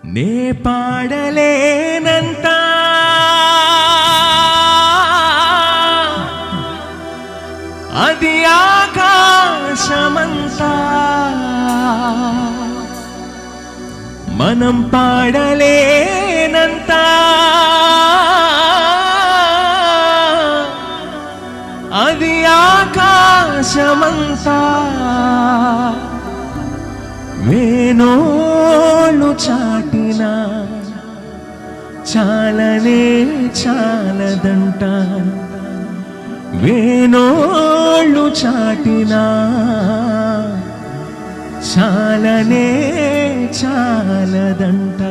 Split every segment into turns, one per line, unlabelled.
నే పాడలేనంత అది ఆకాశమంతా మనం పాడలేనంత అది ఆకాశమంతా వేణోళ్ళు చాటినా చాలనే చాలదంట వేణోళ్ళు చాటినా చాలనే చాలదంట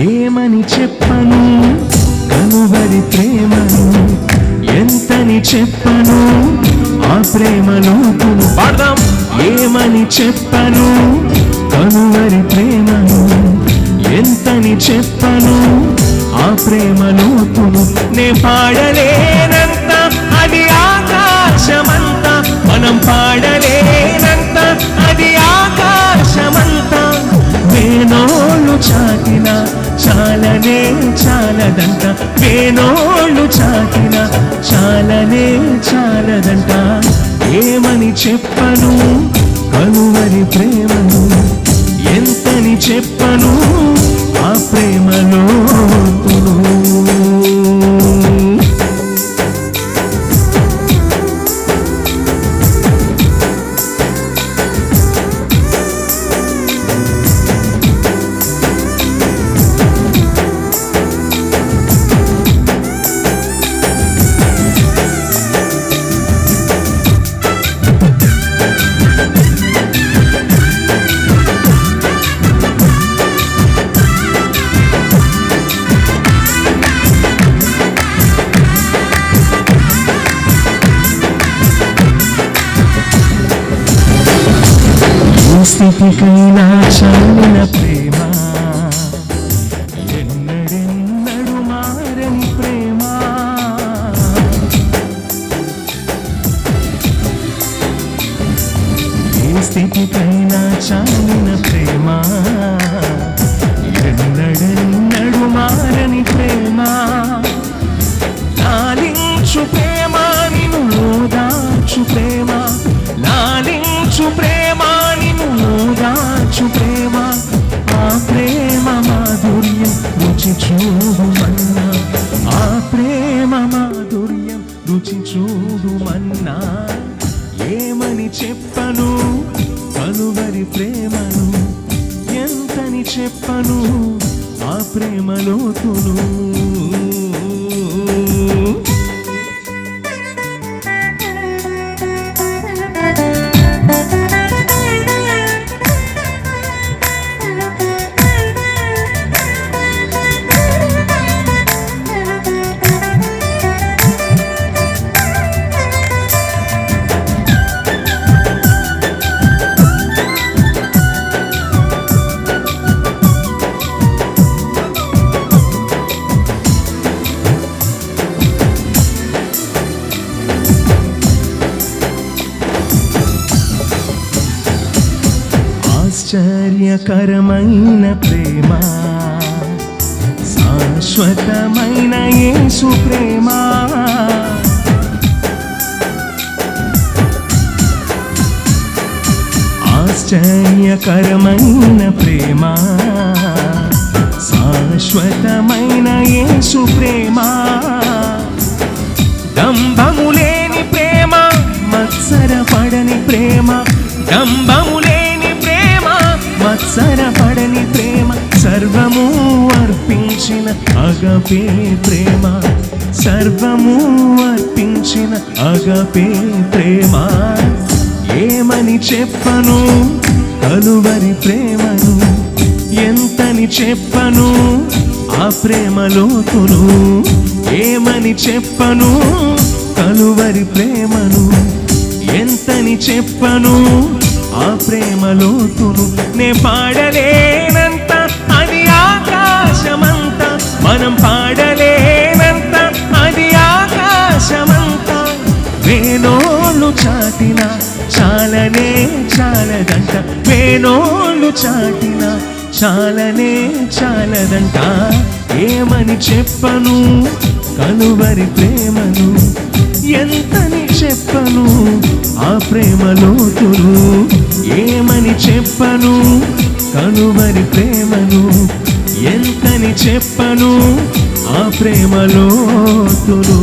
ఏమని చెప్పను కనువరి ప్రేమను ఎంతని చెప్పను ఆ ప్రేమలో పాడదాం ఏమని చెప్పను కనువరి ప్రేమను ఎంతని చెప్పను ఆ ప్రేమలో నే పాడలేనంత అది ఆకాశమంతా మనం పాడలేనంత అది ఆకాశమంతా వేణోళ్ళు చాటినా చాలనే చాలదంట వేణోళ్ళు చాటినా చాలనే చాలదంట ఏమని చెప్పను కనువరి ప్రేమను ఎంతని చెప్పను ఆ ప్రేమలో స్థితికైనా చాలిన ప్రేమ ఎన్నడెన్నడు మారని ప్రేమ ఏ స్థితికైనా చాలిన ప్రేమ ఎన్నడెన్నడు మారని ప్రేమ లాలించు ప్రేమ నిన్ను ఓదార్చు ప్రేమ లాలించు ప్రేమ ఓదార్చు ప్రేమ ఆ ప్రేమ మాధుర్యం రుచి చూడుమన్నా ఆ ప్రేమ మాధుర్యం రుచి చూడుమన్నా ఏమని చెప్పను కనువరి ప్రేమను ఎంతని చెప్పను ఆ ప్రేమలోతును ఆశ్చర్యకరమైన ప్రేమ శాశ్వతమైన యేసు ప్రేమ ఆశ్చర్యకరమైన ప్రేమ శాశ్వతమైన యేసు ప్రేమ డంబము లేని ప్రేమ మత్సరపడని ప్రేమ డంబము మత్సరపడని ప్రేమ సర్వము అర్పించిన అగపే ప్రేమ, సర్వము అర్పించిన అగపే ప్రేమ. ఏమని చెప్పను కలువరి ప్రేమను, ఎంతని చెప్పను ఆ ప్రేమ లోతును. ఏమని చెప్పను కలువరి ప్రేమను, ఎంతని చెప్పను ఆ ప్రేమ లోతును. నే పాడలేనంత అది ఆకాశమంత, మనం పాడలేనంత అది ఆకాశమంత. వేణోళ్ళు చాటిన చాలనే చాలదంట, వేణోళ్ళు చాటిన చాలనే చాలదంట. ఏమని చెప్పను కలువరి ప్రేమను, ఎంతని చెప్పను ఆ ప్రేమ లోతును. ఏమని చెప్పను కలువరి ప్రేమను, ఎంతని చెప్పను ఆ ప్రేమ లోతును.